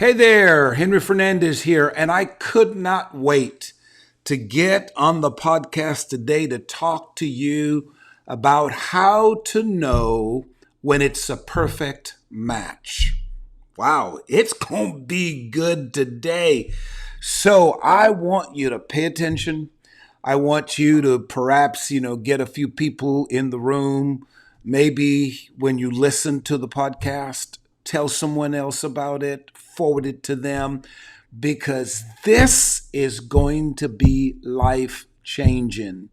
Hey there, Henry Fernandez here, and I could not wait to get on the podcast today to talk to you about how to know when it's a perfect match. Wow, it's going to be good today. So I want you to pay attention. I want you to perhaps, get a few people in the room. Maybe when you listen to the podcast, tell someone else about it, forward it to them, because this is going to be life changing.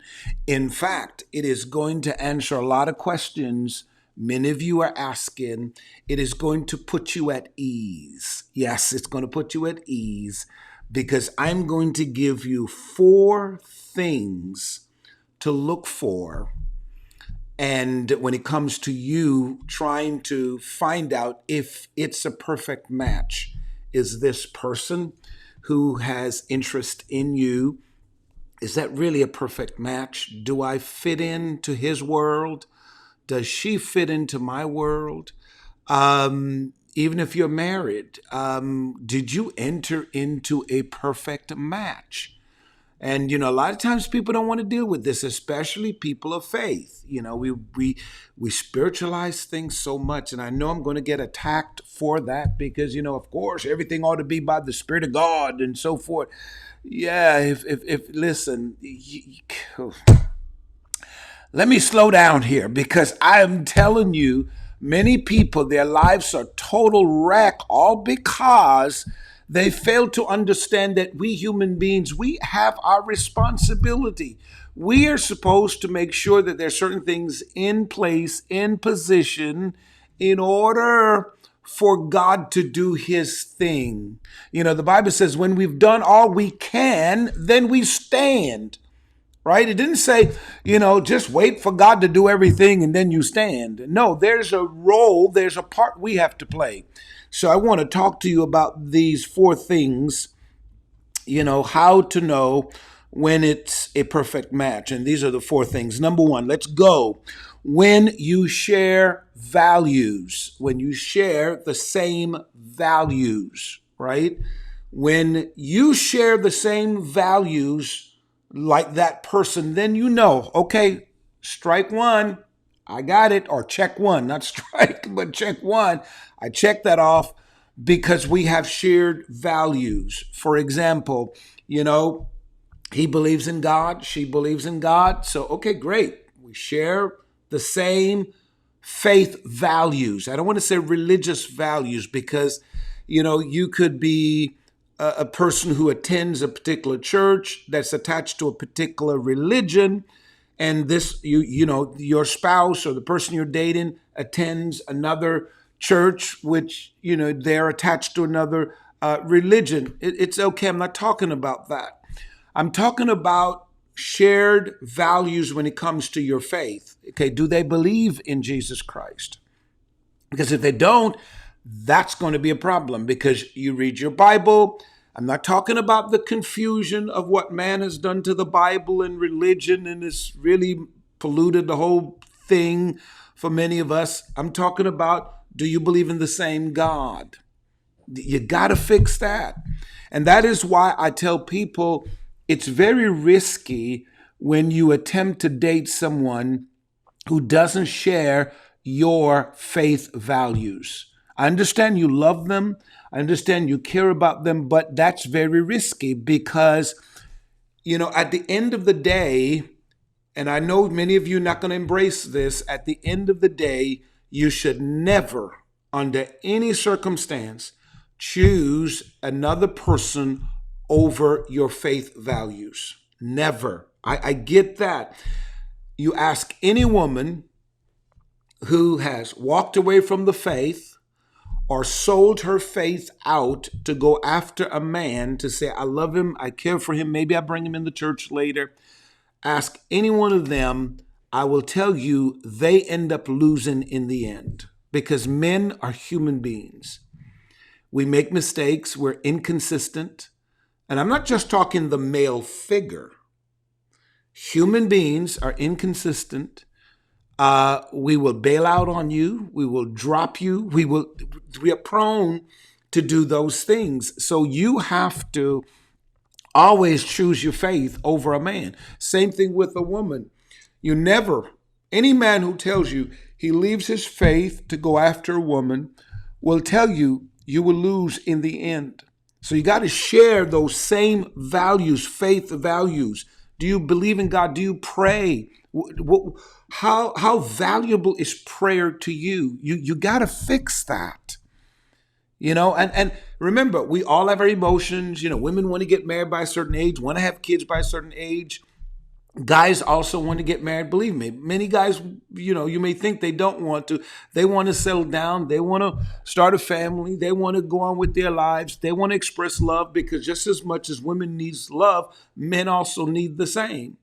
In fact, it is going to answer a lot of questions many of you are asking. It is going to put you at ease. Yes, it's going to put you at ease because I'm going to give you 4 things to look for. And when it comes to you trying to find out if it's a perfect match, is this person who has interest in you, is that really a perfect match? Do I fit into his world? Does she fit into my world? Even if you're married, did you enter into a perfect match? And, a lot of times people don't want to deal with this, especially people of faith. We spiritualize things so much. And I know I'm going to get attacked for that because, of course, everything ought to be by the Spirit of God and so forth. Yeah, if listen, let me slow down here because I'm telling you, many people, their lives are total wreck, all because they fail to understand that we human beings, we have our responsibility. We are supposed to make sure that there's certain things in place, in position, in order for God to do his thing. The Bible says when we've done all we can, then we stand. Right? It didn't say, just wait for God to do everything and then you stand. No, there's a role, there's a part we have to play. So I want to talk to you about these 4 things, how to know when it's a perfect match. And these are the 4 things. Number 1, let's go. When you share values, when you share the same values, right? When you share the same values like that person, then okay, strike 1, I got it, or check 1, not strike, but check 1. I check that off because we have shared values. For example, he believes in God, she believes in God. So, okay, great. We share the same faith values. I don't want to say religious values because, you could be a person who attends a particular church that's attached to a particular religion, and this your spouse or the person you're dating attends another church which they're attached to another religion. It's okay. I'm not talking about that. I'm talking about shared values when it comes to your faith. Okay, do they believe in Jesus Christ? Because if they don't, that's going to be a problem because you read your Bible. I'm not talking about the confusion of what man has done to the Bible and religion and it's really polluted the whole thing for many of us. I'm talking about, do you believe in the same God? You got to fix that. And that is why I tell people it's very risky when you attempt to date someone who doesn't share your faith values. I understand you love them. I understand you care about them, but that's very risky because, at the end of the day, and I know many of you are not going to embrace this, at the end of the day, you should never, under any circumstance, choose another person over your faith values. Never. I get that. You ask any woman who has walked away from the faith or sold her faith out to go after a man to say, I love him, I care for him, maybe I bring him in the church later. Ask any one of them, I will tell you they end up losing in the end because men are human beings. We make mistakes, we're inconsistent. And I'm not just talking the male figure. Human beings are inconsistent. We will bail out on you. We will drop you. We are prone to do those things. So you have to always choose your faith over a man. Same thing with a woman. You never, any man who tells you he leaves his faith to go after a woman will tell you you will lose in the end. So you got to share those same values, faith values. Do you believe in God? Do you pray? How valuable is prayer to you? You got to fix that. And remember, we all have our emotions. Women want to get married by a certain age, want to have kids by a certain age. Guys also want to get married. Believe me, many guys, you may think they don't want to. They want to settle down. They want to start a family. They want to go on with their lives. They want to express love, because just as much as women needs love, men also need the same.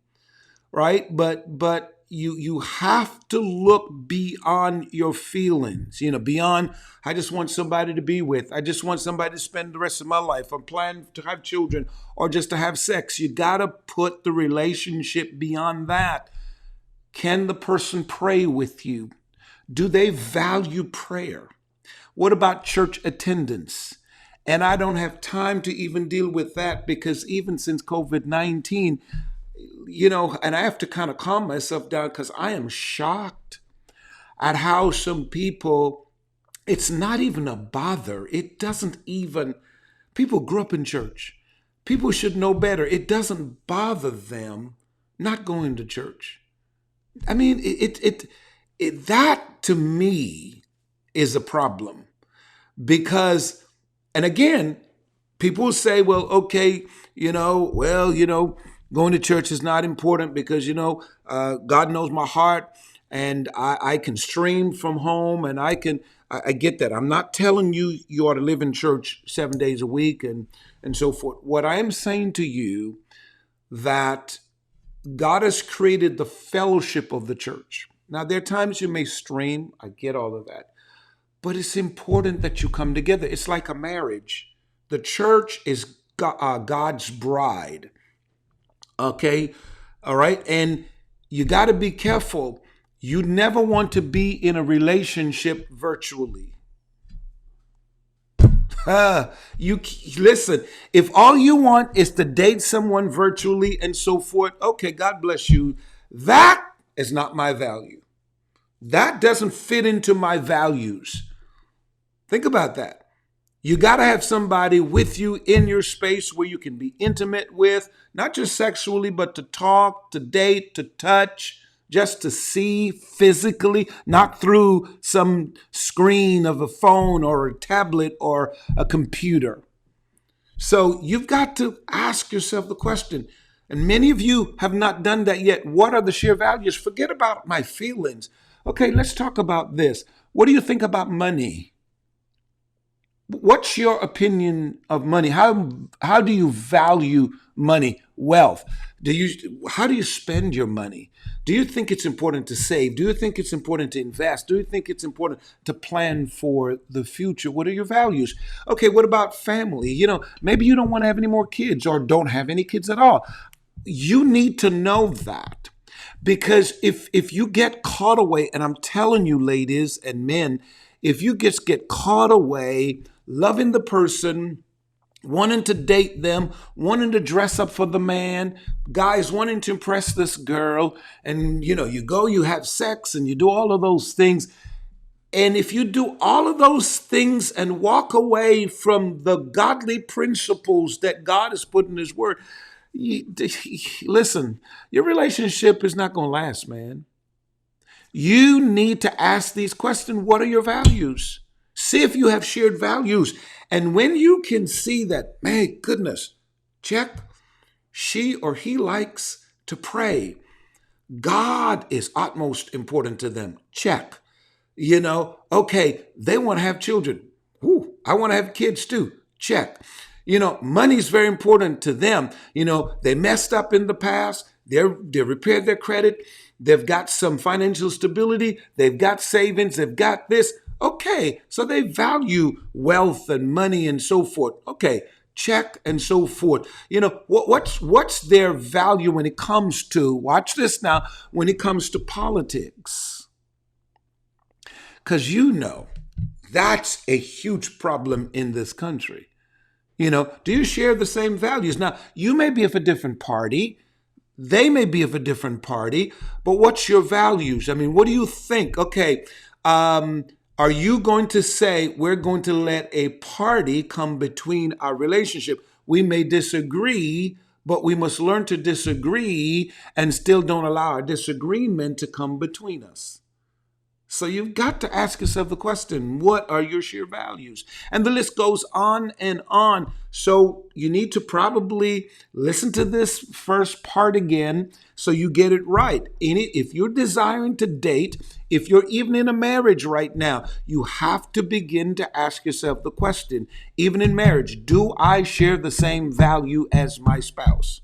Right? But you have to look beyond your feelings, beyond, I just want somebody to be with. I just want somebody to spend the rest of my life. I'm planning to have children or just to have sex. You got to put the relationship beyond that. Can the person pray with you? Do they value prayer? What about church attendance? And I don't have time to even deal with that, because even since COVID-19, and I have to kind of calm myself down, because I am shocked at how some people, it's not even a bother. It doesn't even, people grew up in church. People should know better. It doesn't bother them not going to church. I mean, that to me is a problem, because, and again, people say, well, okay, going to church is not important because, God knows my heart, and I can stream from home, and I get that. I'm not telling you ought to live in church 7 days a week and so forth. What I am saying to you, that God has created the fellowship of the church. Now, there are times you may stream. I get all of that. But it's important that you come together. It's like a marriage. The church is God's bride. Okay? All right? And you got to be careful. You never want to be in a relationship virtually. You listen, if all you want is to date someone virtually and so forth, okay, God bless you. That is not my value. That doesn't fit into my values. Think about that. You got to have somebody with you in your space where you can be intimate with, not just sexually, but to talk, to date, to touch, just to see physically, not through some screen of a phone or a tablet or a computer. So you've got to ask yourself the question, and many of you have not done that yet. What are the shared values? Forget about my feelings. Okay, let's talk about this. What do you think about money? What's your opinion of money? How do you value money, wealth? How do you spend your money? Do you think it's important to save? Do you think it's important to invest? Do you think it's important to plan for the future? What are your values? Okay, what about family? Maybe you don't want to have any more kids or don't have any kids at all. You need to know that, because if you get caught away, and I'm telling you, ladies and men, if you just get caught away loving the person, wanting to date them, wanting to dress up for the man, guys wanting to impress this girl, and you go, you have sex, and you do all of those things. And if you do all of those things and walk away from the godly principles that God has put in His Word, listen, your relationship is not going to last, man. You need to ask these questions. What are your values? See if you have shared values. And when you can see that, my goodness, check, she or he likes to pray. God is utmost important to them. Check. Okay, they want to have children. Ooh, I want to have kids too. Check. Money is very important to them. They messed up in the past. They repaired their credit. They've got some financial stability. They've got savings. They've got this. Okay, so they value wealth and money and so forth. Okay, check and so forth. What's their value when it comes to, watch this now, when it comes to politics? Because That's a huge problem in this country. Do you share the same values? Now, you may be of a different party. They may be of a different party, but what's your values? I mean, what do you think? Okay, are you going to say we're going to let a party come between our relationship? We may disagree, but we must learn to disagree and still don't allow our disagreement to come between us. So you've got to ask yourself the question, what are your sheer values? And the list goes on and on. So you need to probably listen to this first part again so you get it right. If you're desiring to date, if you're even in a marriage right now, you have to begin to ask yourself the question, even in marriage, do I share the same value as my spouse?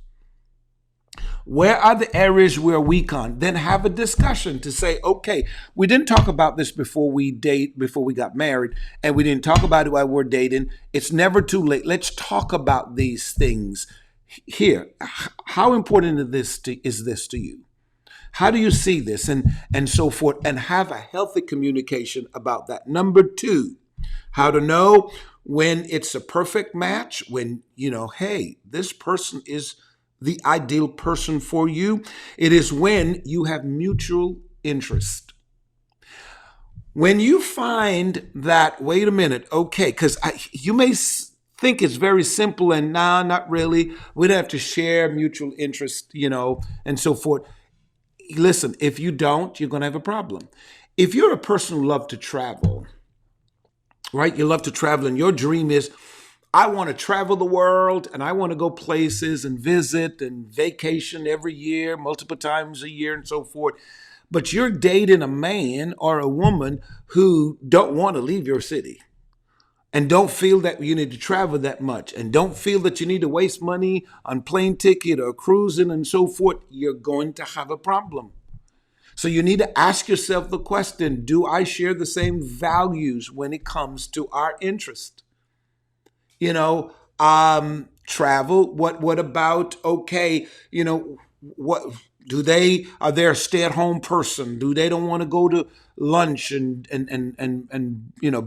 Where are the areas we're weak on? Then have a discussion to say, okay, we didn't talk about this before we got married, and we didn't talk about it while we're dating. It's never too late. Let's talk about these things here. How important is this to you? How do you see this? And so forth, and have a healthy communication about that. Number two, how to know when it's a perfect match, when, hey, this person is the ideal person for you. It is when you have mutual interest. When you find that, wait a minute, okay, because you may think it's very simple and nah, not really. We'd have to share mutual interest, and so forth. Listen, if you don't, you're going to have a problem. If you're a person who loves to travel, right? You love to travel and your dream is, I want to travel the world and I want to go places and visit and vacation every year, multiple times a year and so forth. But you're dating a man or a woman who don't want to leave your city and don't feel that you need to travel that much and don't feel that you need to waste money on plane ticket or cruising and so forth. You're going to have a problem. So you need to ask yourself the question, do I share the same values when it comes to our interest? Travel. What about, okay, what are they a stay-at-home person? Do they don't want to go to lunch and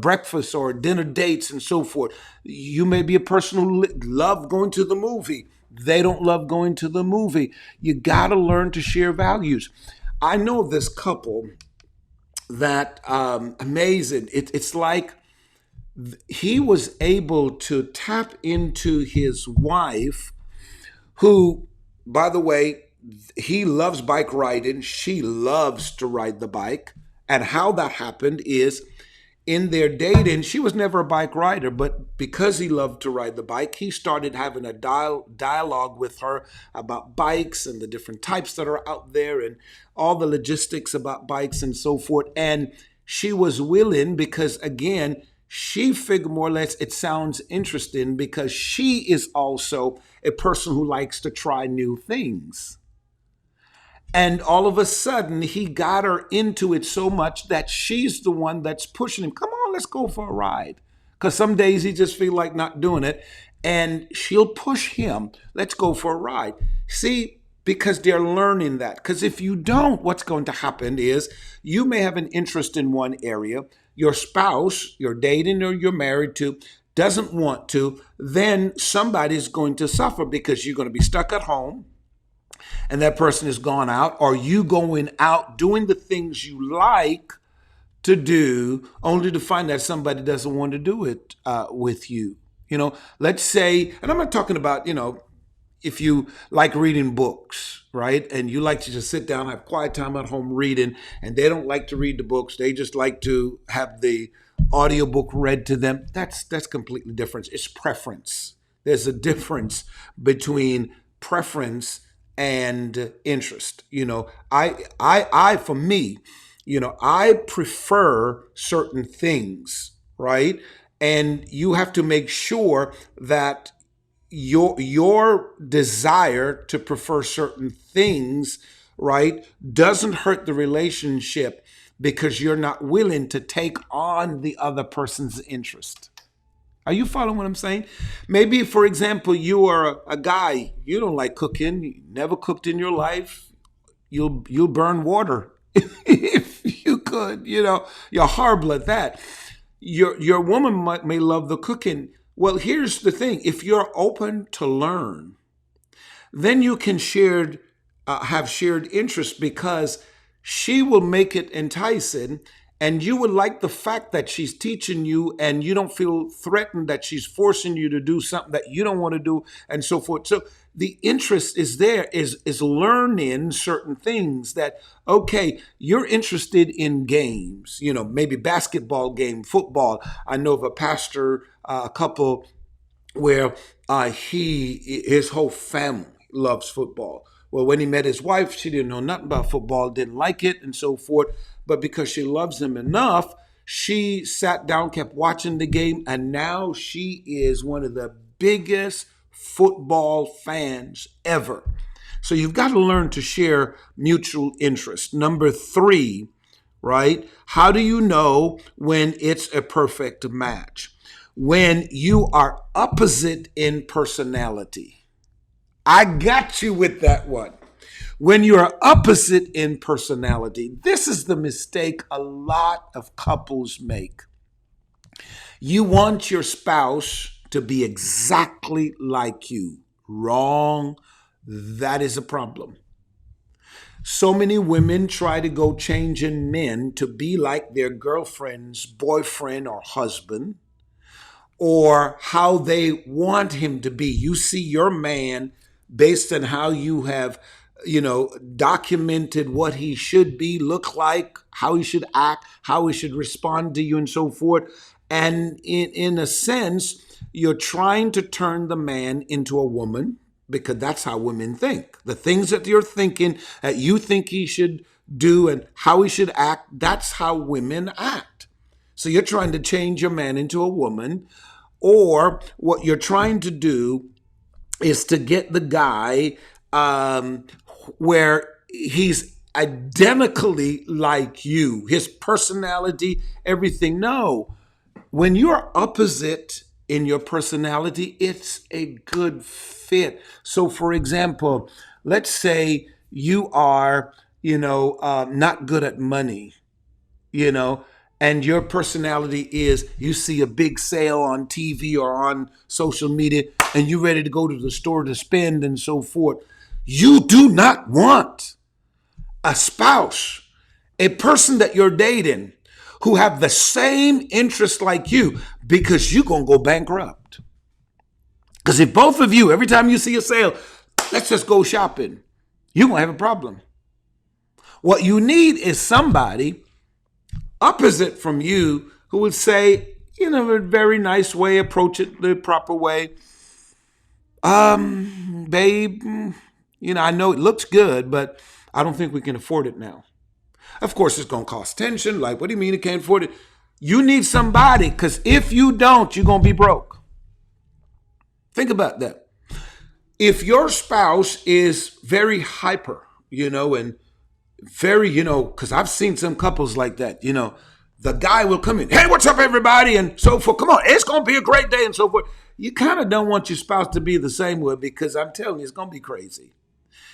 breakfast or dinner dates and so forth? You may be a person who love going to the movie. They don't love going to the movie. You got to learn to share values. I know this couple that amazing. It's like he was able to tap into his wife, who, by the way, he loves bike riding. She loves to ride the bike. And how that happened is in their dating, she was never a bike rider, but because he loved to ride the bike, he started having a dialogue with her about bikes and the different types that are out there and all the logistics about bikes and so forth. And she was willing because, again, she figured more or less it sounds interesting because she is also a person who likes to try new things. And all of a sudden, he got her into it so much that she's the one that's pushing him. Come on, let's go for a ride. Because some days he just feel like not doing it. And she'll push him. Let's go for a ride. See, because they're learning that. Because if you don't, what's going to happen is you may have an interest in one area. Your spouse, you're dating or you're married to, doesn't want to. Then somebody's going to suffer because you're going to be stuck at home. And that person has gone out, or you going out doing the things you like to do, only to find that somebody doesn't want to do it with you. Let's say, and I'm not talking about, if you like reading books, right? And you like to just sit down, have quiet time at home reading, and they don't like to read the books. They just like to have the audiobook read to them. That's completely different. It's preference. There's a difference between preference and interest. I for me, I prefer certain things, right? And you have to make sure that your desire to prefer certain things, right, doesn't hurt the relationship because you're not willing to take on the other person's interest. Are you following what I'm saying? Maybe, for example, you are a guy, you don't like cooking, you never cooked in your life, you'll burn water if you could, you're horrible at that. your woman may love the cooking. Well, here's the thing: if you're open to learn, then you can have shared interest, because she will make it enticing, and you would like the fact that she's teaching you, and you don't feel threatened that she's forcing you to do something that you don't want to do, and so forth. So the interest is there, is learning certain things. That, okay, you're interested in games, maybe basketball game, football. I know of a pastor, a couple where his whole family loves football. Well, when he met his wife, she didn't know nothing about football, didn't like it, and so forth. But because she loves him enough, she sat down, kept watching the game, and now she is one of the biggest football fans ever. So you've got to learn to share mutual interest. Number 3, right? How do you know when it's a perfect match? When you are opposite in personality. I got you with that one. When you are opposite in personality, this is the mistake a lot of couples make. You want your spouse to be exactly like you. Wrong. That is a problem. So many women try to go changing men to be like their girlfriend's boyfriend or husband, or how they want him to be. You see your man based on how you have, documented what he should be, look like, how he should act, how he should respond to you, and so forth. And in a sense, you're trying to turn the man into a woman, because that's how women think. The things that you're thinking, that you think he should do and how he should act, that's how women act. So you're trying to change your man into a woman, or what you're trying to do is to get the guy where he's identically like you, his personality, everything. No, when you're opposite in your personality, it's a good fit. So, for example, let's say you are, not good at money, and your personality is, you see a big sale on TV or on social media, and you're ready to go to the store to spend and so forth. You do not want a spouse, a person that you're dating, who have the same interest like you, because you're going to go bankrupt. Because if both of you, every time you see a sale, let's just go shopping, you're going to have a problem. What you need is somebody opposite from you who would say, in a very nice way, approach it the proper way. Babe, I know it looks good, but I don't think we can afford it now. Of course, it's going to cost tension. Like, what do you mean you can't afford it? You need somebody, because if you don't, you're going to be broke. Think about that. If your spouse is very hyper, and very, because I've seen some couples like that, the guy will come in, hey, what's up, everybody, and so forth. Come on, it's going to be a great day, and so forth. You kind of don't want your spouse to be the same way, because I'm telling you, it's going to be crazy.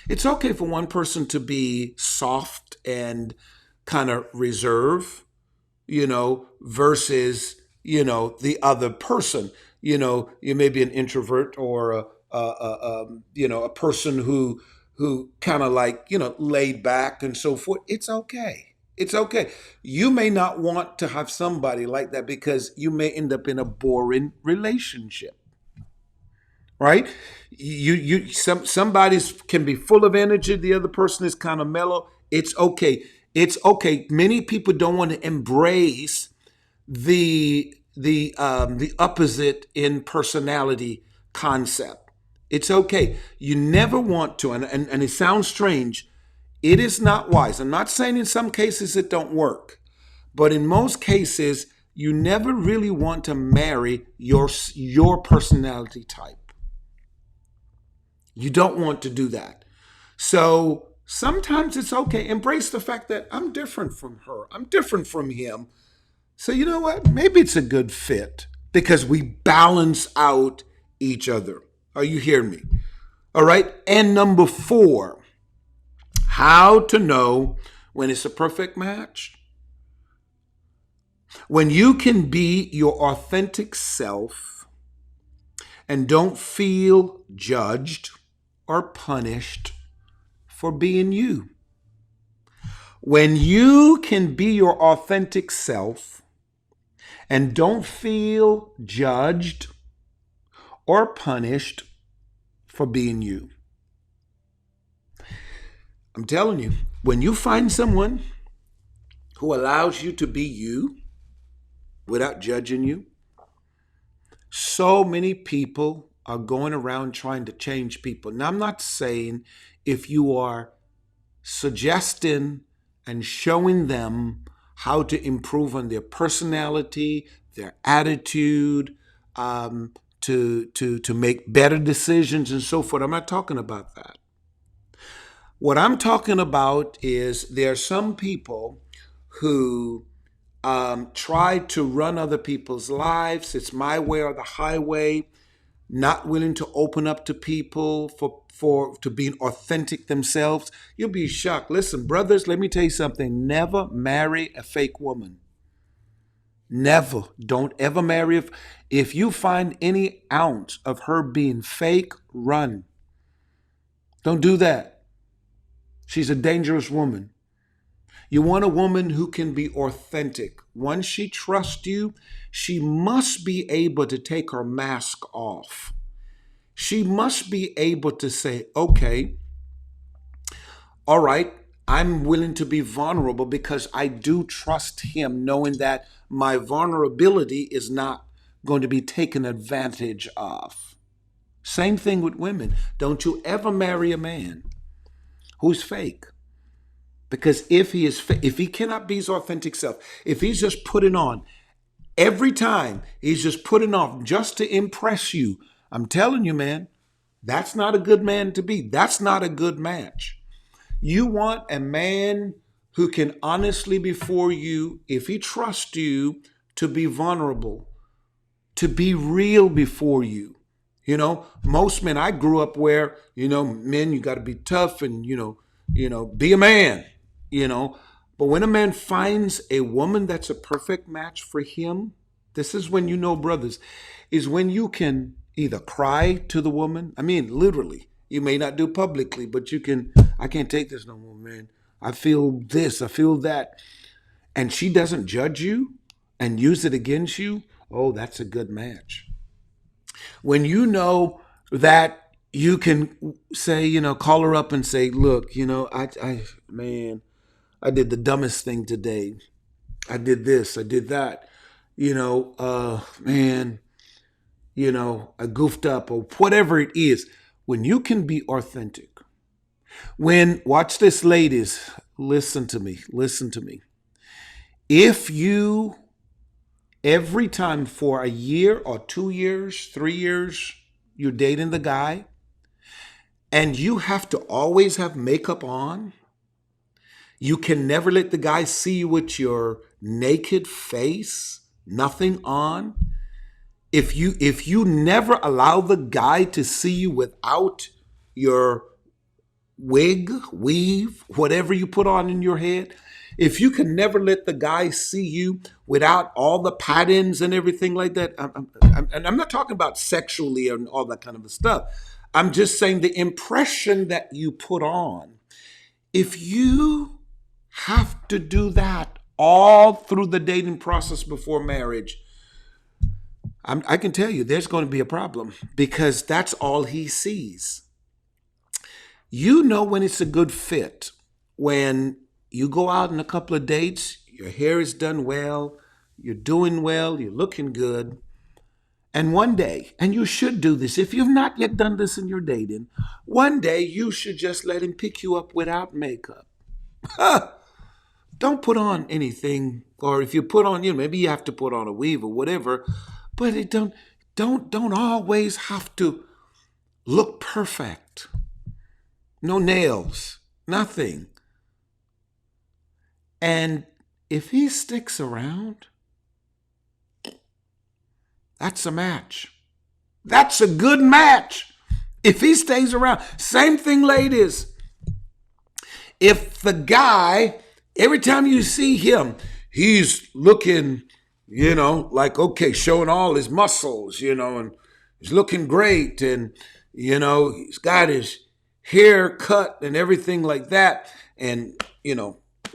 It's okay for one person to be soft and kind of reserved, versus, the other person. You may be an introvert, or a person who kind of like, laid back and so forth. It's okay. It's okay. You may not want to have somebody like that, because you may end up in a boring relationship. Right? Somebody's can be full of energy, the other person is kind of mellow. It's okay. It's okay. Many people don't want to embrace the opposite in personality concept. It's okay. You never want to, and it sounds strange. It is not wise. I'm not saying in some cases it don't work, but in most cases, you never really want to marry your personality type. You don't want to do that. So sometimes it's okay. Embrace the fact that I'm different from her. I'm different from him. So you know what? Maybe it's a good fit, because we balance out each other. Are you hearing me? All right. And number 4, how to know when it's a perfect match. When you can be your authentic self and don't feel judged or punished for being you. When you can be your authentic self and don't feel judged or punished for being you. I'm telling you, when you find someone who allows you to be you without judging you, so many people are going around trying to change people. Now, I'm not saying if you are suggesting and showing them how to improve on their personality, their attitude, to make better decisions and so forth. I'm not talking about that. What I'm talking about is there are some people who try to run other people's lives. It's my way or the highway. Not willing to open up to people for to being authentic themselves. You'll be shocked. Listen, brothers, let me tell you something. Never marry a fake woman. Never. Don't ever marry. If you find any ounce of her being fake, run. Don't do that. She's a dangerous woman. You want a woman who can be authentic. Once she trusts you, she must be able to take her mask off. She must be able to say, okay, all right, I'm willing to be vulnerable because I do trust him, knowing that my vulnerability is not going to be taken advantage of. Same thing with women. Don't you ever marry a man who's fake. Because if he cannot be his authentic self, if he's just putting on every time, he's just putting on just to impress you, I'm telling you, man, that's not a good man to be. That's not a good match. You want a man who can honestly before you, if he trusts you, to be vulnerable, to be real before you. You know, most men, I grew up where, men, you got to be tough and, be a man, But when a man finds a woman that's a perfect match for him, this is when brothers, is when you can either cry to the woman. I mean, literally. You may not do publicly, but I can't take this no more, man. I feel this, I feel that. And she doesn't judge you and use it against you. Oh, that's a good match. When you know that you can say, call her up and say, look, I did the dumbest thing today. I did this, I did that. I goofed up or whatever it is. When you can be authentic, watch this, ladies, listen to me. If you, every time for a year or 2 years, 3 years, you're dating the guy and you have to always have makeup on, you can never let the guy see you with your naked face, nothing on. If you never allow the guy to see you without your wig, weave, whatever you put on in your head, if you can never let the guy see you without all the patterns and everything like that, and I'm not talking about sexually and all that kind of stuff. I'm just saying the impression that you put on. If you have to do that all through the dating process before marriage, I can tell you there's going to be a problem because that's all he sees. You know when it's a good fit, when you go out on a couple of dates, your hair is done well, you're doing well, you're looking good. And one day, and you should do this, if you've not yet done this in your dating, one day you should just let him pick you up without makeup. Don't put on anything, or if you put on, maybe you have to put on a weave or whatever, but it don't always have to look perfect. No nails, nothing. And if he sticks around, that's a match. That's a good match. If he stays around. Same thing, ladies. If the guy, every time you see him, he's looking like, okay, showing all his muscles, and he's looking great. And, he's got his hair cut and everything like that. And,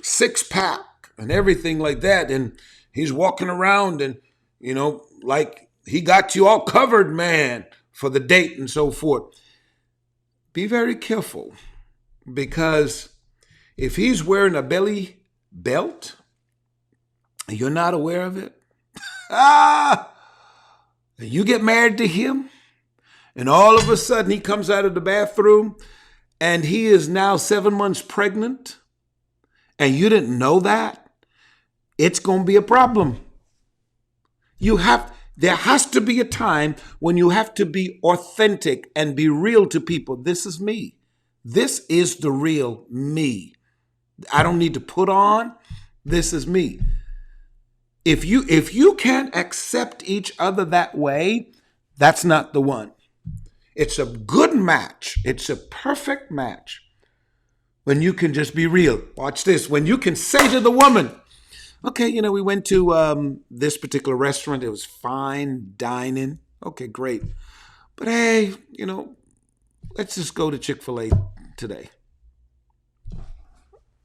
six pack and everything like that. And he's walking around and, like he got you all covered, man, for the date and so forth. Be very careful, because if he's wearing a belly belt and you're not aware of it, you get married to him, and all of a sudden he comes out of the bathroom and he is now 7 months pregnant, and you didn't know that, it's going to be a problem. There has to be a time when you have to be authentic and be real to people. This is me. This is the real me. I don't need to put on. This is me. If you can't accept each other that way, that's not the one. It's a good match. It's a perfect match when you can just be real. Watch this. When you can say to the woman, okay, we went to this particular restaurant. It was fine dining. Okay, great. But hey, let's just go to Chick-fil-A today.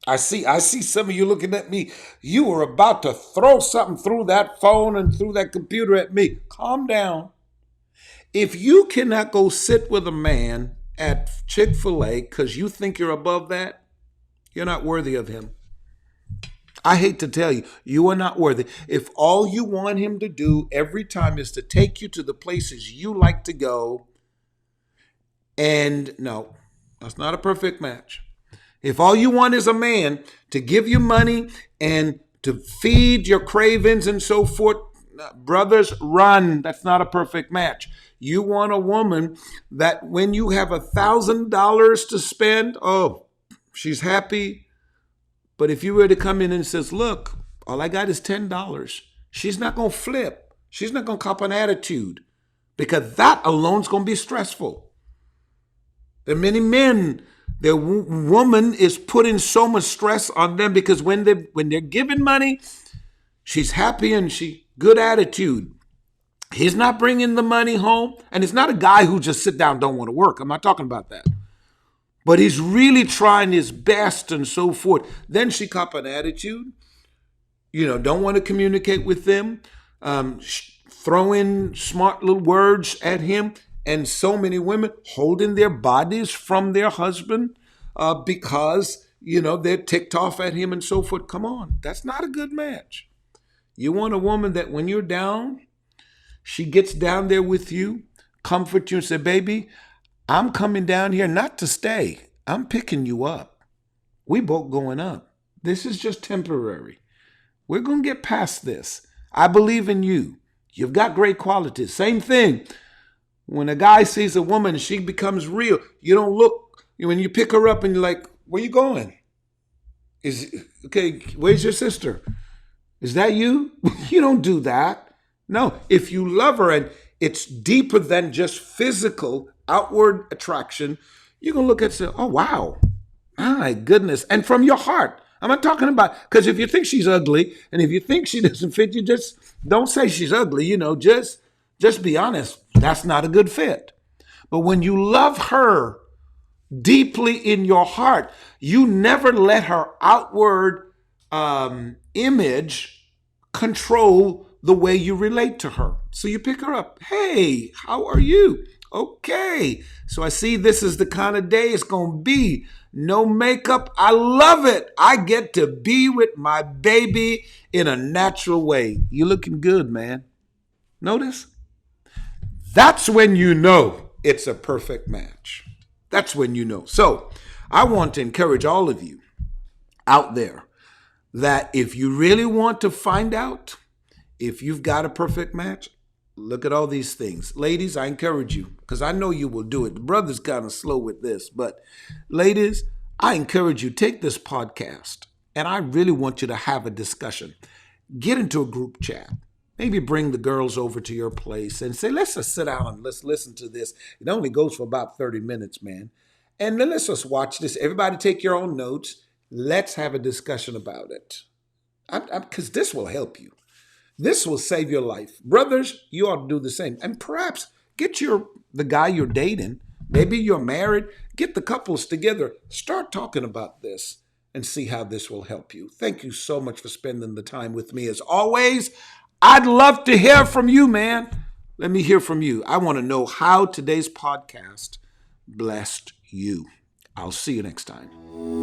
I see some of you looking at me. You were about to throw something through that phone and through that computer at me. Calm down. If you cannot go sit with a man at Chick-fil-A because you think you're above that, you're not worthy of him. I hate to tell you, you are not worthy. If all you want him to do every time is to take you to the places you like to go, and no, that's not a perfect match. If all you want is a man to give you money and to feed your cravings and so forth, brothers, run. That's not a perfect match. You want a woman that when you have $1,000 to spend, oh, she's happy. But if you were to come in and says, look, all I got is $10, she's not going to flip. She's not going to cop an attitude, because that alone is going to be stressful. There are many men, their woman is putting so much stress on them because when they're giving money, she's happy and she good attitude. He's not bringing the money home. And it's not a guy who just sit down, don't want to work. I'm not talking about that. But he's really trying his best and so forth. Then she cop an attitude, don't want to communicate with them, throw in smart little words at him. And so many women holding their bodies from their husband because, they're ticked off at him and so forth. Come on, that's not a good match. You want a woman that when you're down, she gets down there with you, comfort you and say, baby, I'm coming down here not to stay. I'm picking you up. We both going up. This is just temporary. We're going to get past this. I believe in you. You've got great qualities. Same thing. When a guy sees a woman, she becomes real. You don't look, when you pick her up and you're like, where you going? Where's your sister? Is that you? You don't do that. No, if you love her and it's deeper than just physical outward attraction, you're going to look at and say, oh, wow, my goodness. And from your heart. I'm not talking about, because if you think she's ugly and if you think she doesn't fit you, just don't say she's ugly, just be honest. That's not a good fit. But when you love her deeply in your heart, you never let her outward image control the way you relate to her. So you pick her up. Hey, how are you? Okay. So I see this is the kind of day it's going to be. No makeup. I love it. I get to be with my baby in a natural way. You're looking good, man. Notice? That's when you know it's a perfect match. That's when you know. So I want to encourage all of you out there that if you really want to find out if you've got a perfect match, look at all these things. Ladies, I encourage you, because I know you will do it. The brother's kind of slow with this, but ladies, I encourage you, take this podcast, and I really want you to have a discussion. Get into a group chat. Maybe bring the girls over to your place and say, let's just sit down and let's listen to this. It only goes for about 30 minutes, man. And then let's just watch this. Everybody take your own notes. Let's have a discussion about it. Because this will help you. This will save your life. Brothers, you ought to do the same. And perhaps get the guy you're dating, maybe you're married, get the couples together, start talking about this and see how this will help you. Thank you so much for spending the time with me. As always, I'd love to hear from you, man. Let me hear from you. I want to know how today's podcast blessed you. I'll see you next time.